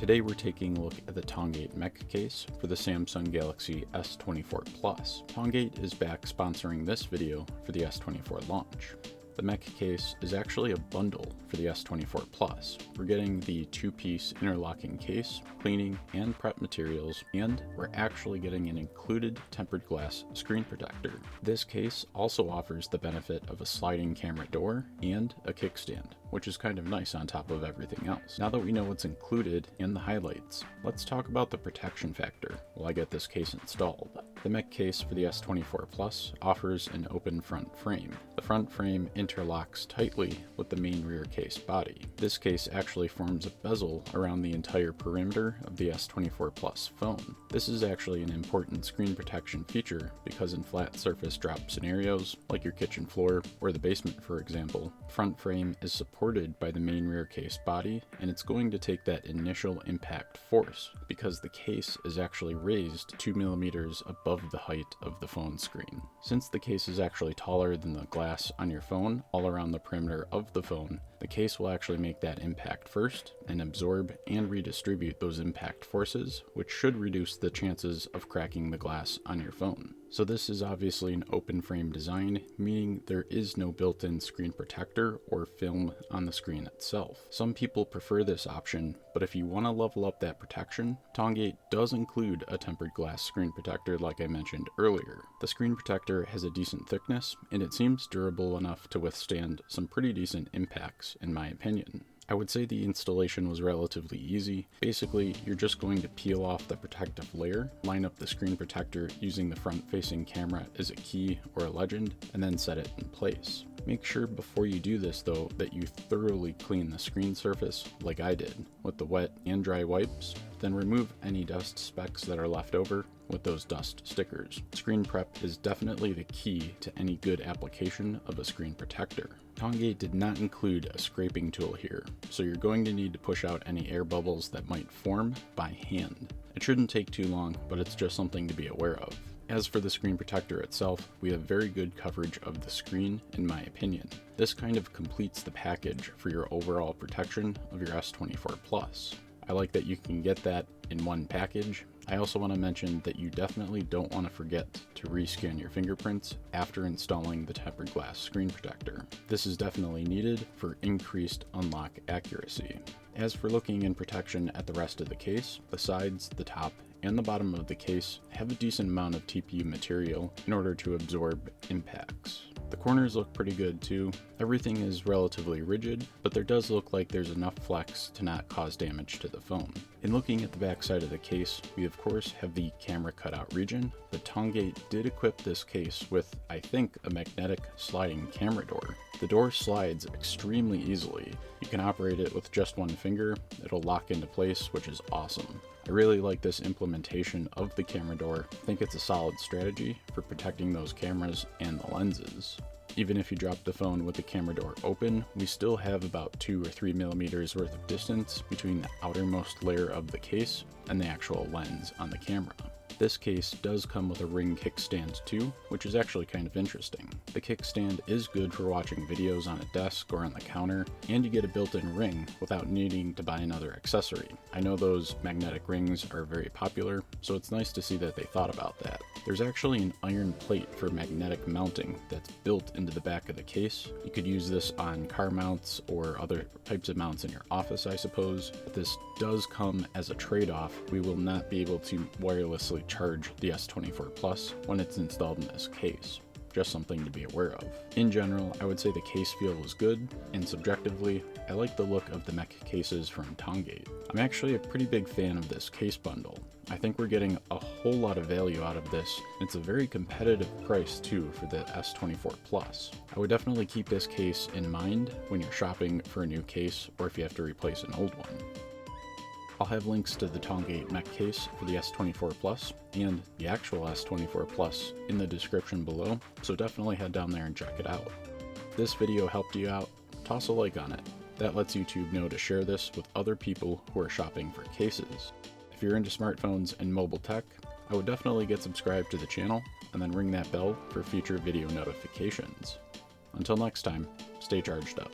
Today we're taking a look at the Tongate Mech case for the Samsung Galaxy S24 Plus. Tongate is back sponsoring this video for the S24 launch. The Mech case is actually a bundle for the S24 Plus. We're getting the two-piece interlocking case, cleaning and prep materials, and we're actually getting an included tempered glass screen protector. This case also offers the benefit of a sliding camera door and a kickstand, which is kind of nice on top of everything else. Now that we know what's included and the highlights, let's talk about the protection factor while I get this case installed. The Mech case for the S24 Plus offers an open front frame. The front frame interlocks tightly with the main rear case body. This case actually forms a bezel around the entire perimeter of the S24 Plus phone. This is actually an important screen protection feature because in flat surface drop scenarios, like your kitchen floor or the basement for example, front frame is supported by the main rear case body, and it's going to take that initial impact force because the case is actually raised 2 millimeters above the height of the phone screen. Since the case is actually taller than the glass on your phone all around the perimeter of the phone, the case will actually make that impact first and absorb and redistribute those impact forces, which should reduce the chances of cracking the glass on your phone. So this is obviously an open frame design, meaning there is no built-in screen protector or film on the screen itself. Some people prefer this option, but if you want to level up that protection, Tongate does include a tempered glass screen protector like I mentioned earlier. The screen protector has a decent thickness, and it seems durable enough to withstand some pretty decent impacts in my opinion. I would say the installation was relatively easy. Basically, you're just going to peel off the protective layer, line up the screen protector using the front-facing camera as a key or a legend, and then set it in place. Make sure before you do this though that you thoroughly clean the screen surface like I did with the wet and dry wipes, then remove any dust specks that are left over with those dust stickers. Screen prep is definitely the key to any good application of a screen protector. Tongate did not include a scraping tool here, so you're going to need to push out any air bubbles that might form by hand. It shouldn't take too long, but it's just something to be aware of. As for the screen protector itself, we have very good coverage of the screen in my opinion. This kind of completes the package for your overall protection of your S24 Plus. I like that you can get that in one package. I also want to mention that you definitely don't want to forget to rescan your fingerprints after installing the tempered glass screen protector. This is definitely needed for increased unlock accuracy. As for looking in protection at the rest of the case, the sides, the top, and the bottom of the case have a decent amount of TPU material in order to absorb impacts. The corners look pretty good too. Everything is relatively rigid, but there does look like there's enough flex to not cause damage to the phone. In looking at the back side of the case, we of course have the camera cutout region, but Tongate did equip this case with, I think, a magnetic sliding camera door. The door slides extremely easily. You can operate it with just one finger, it'll lock into place, which is awesome. I really like this implementation of the camera door. I think it's a solid strategy for protecting those cameras and the lenses. Even if you drop the phone with the camera door open, we still have about 2 or 3 millimeters worth of distance between the outermost layer of the case and the actual lens on the camera. This case does come with a ring kickstand too, which is actually kind of interesting. The kickstand is good for watching videos on a desk or on the counter, and you get a built-in ring without needing to buy another accessory. I know those magnetic rings are very popular, so it's nice to see that they thought about that. There's actually an iron plate for magnetic mounting that's built into the back of the case. You could use this on car mounts or other types of mounts in your office, I suppose, but this does come as a trade-off. We will not be able to wirelessly charge the S24 Plus when it's installed in this case. Just something to be aware of. In general, I would say the case feel was good, and subjectively, I like the look of the Mech cases from Tongate. I'm actually a pretty big fan of this case bundle. I think we're getting a whole lot of value out of this, and it's a very competitive price too for the S24 Plus. I would definitely keep this case in mind when you're shopping for a new case or if you have to replace an old one. I'll have links to the Tongate Mech case for the S24 Plus and the actual S24 Plus in the description below, so definitely head down there and check it out. If this video helped you out, toss a like on it. That lets YouTube know to share this with other people who are shopping for cases. If you're into smartphones and mobile tech, I would definitely get subscribed to the channel and then ring that bell for future video notifications. Until next time, stay charged up.